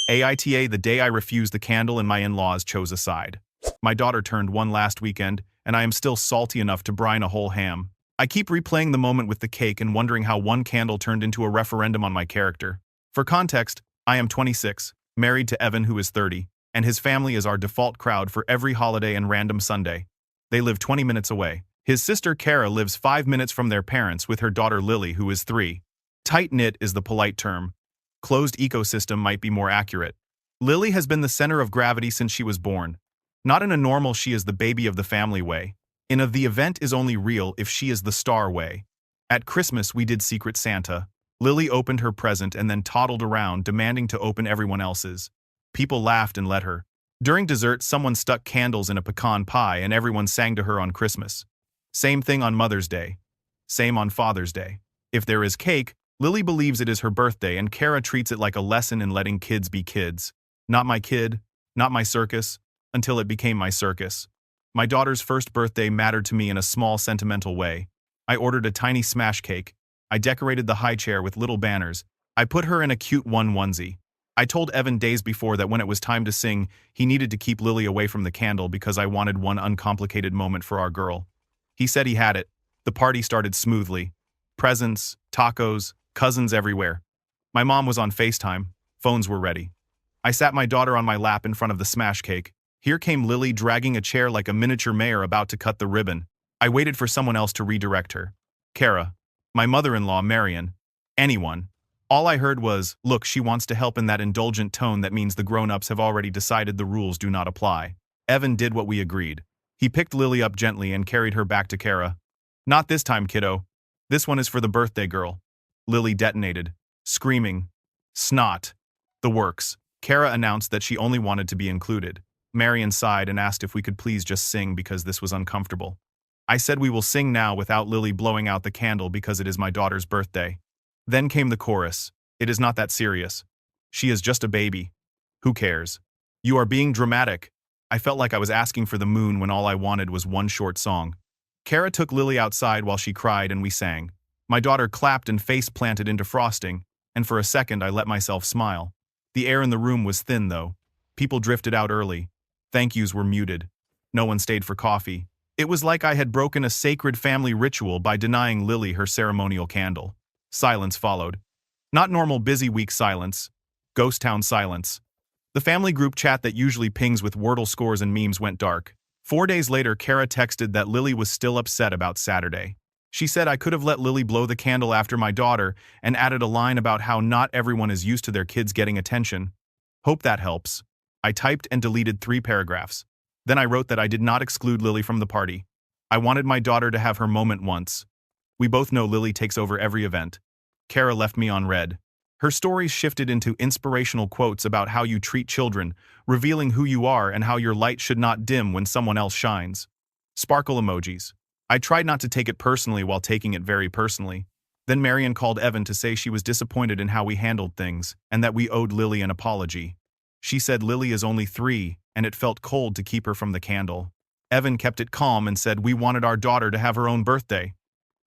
AITA, the day I refused the candle and my in-laws chose a side. My daughter turned 1 last weekend, and I am still salty enough to brine a whole ham. I keep replaying the moment with the cake and wondering how one candle turned into a referendum on my character. For context, I am 26, married to Evan who is 30, and his family is our default crowd for every holiday and random Sunday. They live 20 minutes away. His sister Kara lives 5 minutes from their parents with her daughter Lily who is 3. Tight-knit is the polite term. Closed ecosystem might be more accurate. Lily has been the center of gravity since she was born. Not in a normal she is the baby of the family way. In a the event is only real if she is the star way. At Christmas we did Secret Santa. Lily opened her present and then toddled around demanding to open everyone else's. People laughed and let her. During dessert someone stuck candles in a pecan pie and everyone sang to her on Christmas. Same thing on Mother's Day. Same on Father's Day. If there is cake, Lily believes it is her birthday and Kara treats it like a lesson in letting kids be kids. Not my kid, not my circus, until it became my circus. My daughter's first birthday mattered to me in a small sentimental way. I ordered a tiny smash cake. I decorated the high chair with little banners. I put her in a cute onesie. I told Evan days before that when it was time to sing, he needed to keep Lily away from the candle because I wanted one uncomplicated moment for our girl. He said he had it. The party started smoothly. Presents, tacos, cousins everywhere. My mom was on FaceTime. Phones were ready. I sat my daughter on my lap in front of the smash cake. Here came Lily dragging a chair like a miniature mayor about to cut the ribbon. I waited for someone else to redirect her. Kara. My mother-in-law, Marion. Anyone. All I heard was, look, she wants to help in that indulgent tone that means the grown-ups have already decided the rules do not apply. Evan did what we agreed. He picked Lily up gently and carried her back to Kara. Not this time, kiddo. This one is for the birthday girl. Lily detonated, screaming. Snot. The works. Kara announced that she only wanted to be included. Marion sighed and asked if we could please just sing because this was uncomfortable. I said we will sing now without Lily blowing out the candle because it is my daughter's birthday. Then came the chorus. It is not that serious. She is just a baby. Who cares? You are being dramatic. I felt like I was asking for the moon when all I wanted was one short song. Kara took Lily outside while she cried and we sang. My daughter clapped and face planted into frosting, and for a second I let myself smile. The air in the room was thin though. People drifted out early. Thank yous were muted. No one stayed for coffee. It was like I had broken a sacred family ritual by denying Lily her ceremonial candle. Silence followed. Not normal busy week silence. Ghost town silence. The family group chat that usually pings with Wordle scores and memes went dark. 4 days later, Kara texted that Lily was still upset about Saturday. She said I could have let Lily blow the candle after my daughter and added a line about how not everyone is used to their kids getting attention. Hope that helps. I typed and deleted 3 paragraphs. Then I wrote that I did not exclude Lily from the party. I wanted my daughter to have her moment once. We both know Lily takes over every event. Kara left me on red. Her stories shifted into inspirational quotes about how you treat children, revealing who you are and how your light should not dim when someone else shines. Sparkle emojis. I tried not to take it personally while taking it very personally. Then Marion called Evan to say she was disappointed in how we handled things and that we owed Lily an apology. She said Lily is only 3 and it felt cold to keep her from the candle. Evan kept it calm and said we wanted our daughter to have her own birthday.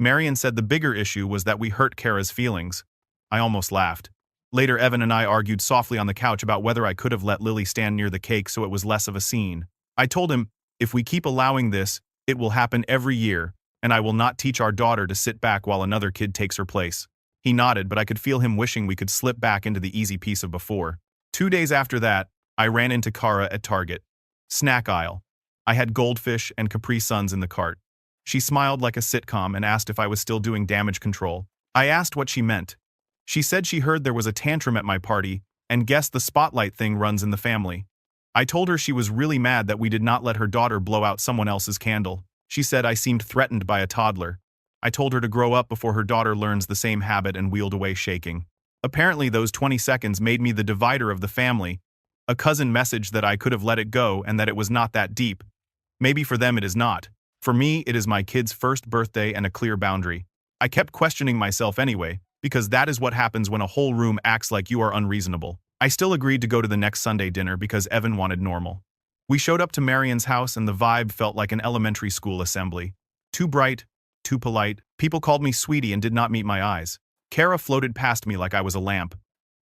Marion said the bigger issue was that we hurt Kara's feelings. I almost laughed. Later, Evan and I argued softly on the couch about whether I could have let Lily stand near the cake so it was less of a scene. I told him, if we keep allowing this, it will happen every year, and I will not teach our daughter to sit back while another kid takes her place. He nodded, but I could feel him wishing we could slip back into the easy piece of before. 2 days after that, I ran into Kara at Target. Snack aisle. I had goldfish and Capri Suns in the cart. She smiled like a sitcom and asked if I was still doing damage control. I asked what she meant. She said she heard there was a tantrum at my party and guessed the spotlight thing runs in the family. I told her she was really mad that we did not let her daughter blow out someone else's candle. She said I seemed threatened by a toddler. I told her to grow up before her daughter learns the same habit and wheeled away shaking. Apparently those 20 seconds made me the divider of the family. A cousin messaged that I could have let it go and that it was not that deep. Maybe for them it is not. For me, it is my kid's first birthday and a clear boundary. I kept questioning myself anyway, because that is what happens when a whole room acts like you are unreasonable. I still agreed to go to the next Sunday dinner because Evan wanted normal. We showed up to Marion's house and the vibe felt like an elementary school assembly. Too bright, too polite. People called me sweetie and did not meet my eyes. Kara floated past me like I was a lamp.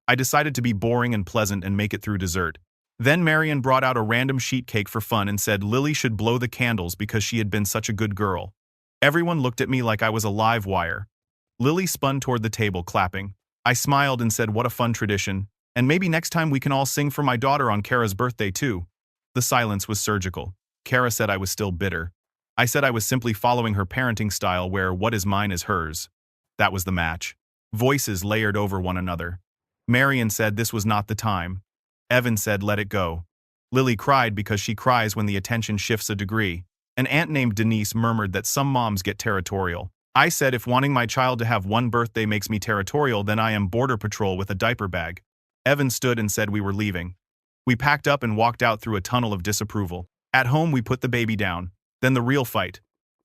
I decided to be boring and pleasant and make it through dessert. Then Marion brought out a random sheet cake for fun and said Lily should blow the candles because she had been such a good girl. Everyone looked at me like I was a live wire. Lily spun toward the table, clapping. I smiled and said, what a fun tradition, and maybe next time we can all sing for my daughter on Kara's birthday too. The silence was surgical. Kara said I was still bitter. I said I was simply following her parenting style where what is mine is hers. That was the match. Voices layered over one another. Marion said this was not the time. Evan said let it go. Lily cried because she cries when the attention shifts a degree. An aunt named Denise murmured that some moms get territorial. I said if wanting my child to have one birthday makes me territorial, then I am border patrol with a diaper bag. Evan stood and said we were leaving. We packed up and walked out through a tunnel of disapproval. At home we put the baby down. Then the real fight.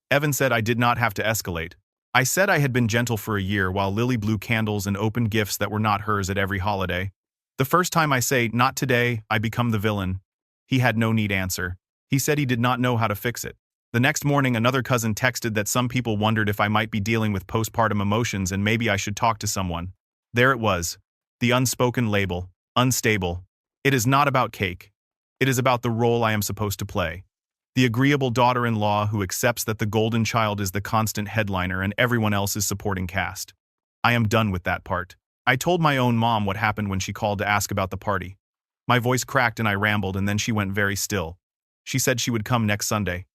Evan said I did not have to escalate. I said I had been gentle for a year while Lily blew candles and opened gifts that were not hers at every holiday. The first time I say, not today, I become the villain. He had no neat answer. He said he did not know how to fix it. The next morning, another cousin texted that some people wondered if I might be dealing with postpartum emotions and maybe I should talk to someone. There it was. The unspoken label. Unstable. It is not about cake. It is about the role I am supposed to play. The agreeable daughter-in-law who accepts that the golden child is the constant headliner and everyone else is supporting cast. I am done with that part. I told my own mom what happened when she called to ask about the party. My voice cracked and I rambled, and then she went very still. She said she would come next Sunday.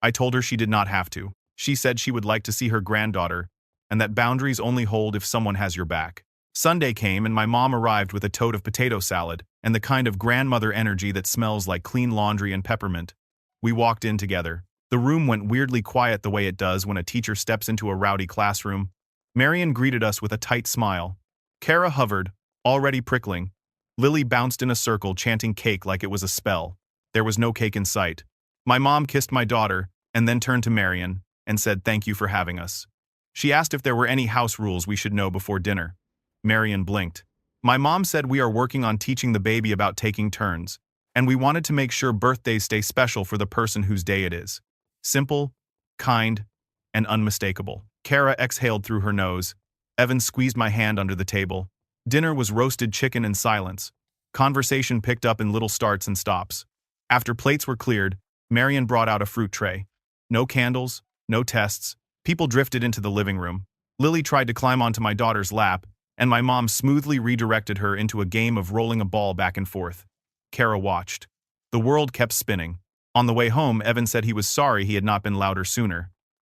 I told her she did not have to. She said she would like to see her granddaughter, and that boundaries only hold if someone has your back. Sunday came and my mom arrived with a tote of potato salad and the kind of grandmother energy that smells like clean laundry and peppermint. We walked in together. The room went weirdly quiet the way it does when a teacher steps into a rowdy classroom. Marion greeted us with a tight smile. Kara hovered, already prickling. Lily bounced in a circle, chanting cake like it was a spell. There was no cake in sight. My mom kissed my daughter, and then turned to Marion, and said thank you for having us. She asked if there were any house rules we should know before dinner. Marion blinked. My mom said we are working on teaching the baby about taking turns, and we wanted to make sure birthdays stay special for the person whose day it is. Simple, kind, and unmistakable. Kara exhaled through her nose. Evan squeezed my hand under the table. Dinner was roasted chicken and silence. Conversation picked up in little starts and stops. After plates were cleared, Marion brought out a fruit tray. No candles, no tests. People drifted into the living room. Lily tried to climb onto my daughter's lap, and my mom smoothly redirected her into a game of rolling a ball back and forth. Kara watched. The world kept spinning. On the way home, Evan said he was sorry he had not been louder sooner.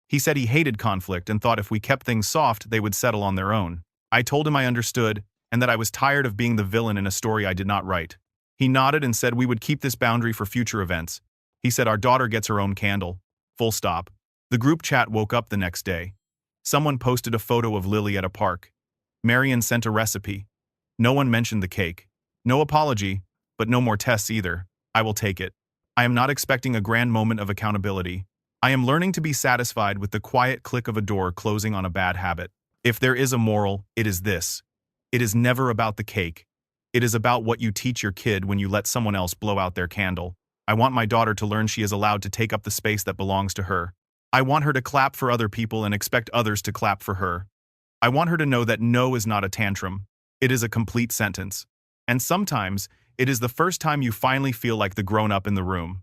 He said he hated conflict and thought if we kept things soft, they would settle on their own. I told him I understood, and that I was tired of being the villain in a story I did not write. He nodded and said we would keep this boundary for future events. He said our daughter gets her own candle. Full stop. The group chat woke up the next day. Someone posted a photo of Lily at a park. Marion sent a recipe. No one mentioned the cake. No apology, but no more tests either. I will take it. I am not expecting a grand moment of accountability. I am learning to be satisfied with the quiet click of a door closing on a bad habit. If there is a moral, it is this. It is never about the cake. It is about what you teach your kid when you let someone else blow out their candle. I want my daughter to learn she is allowed to take up the space that belongs to her. I want her to clap for other people and expect others to clap for her. I want her to know that no is not a tantrum. It is a complete sentence. And sometimes, it is the first time you finally feel like the grown-up in the room.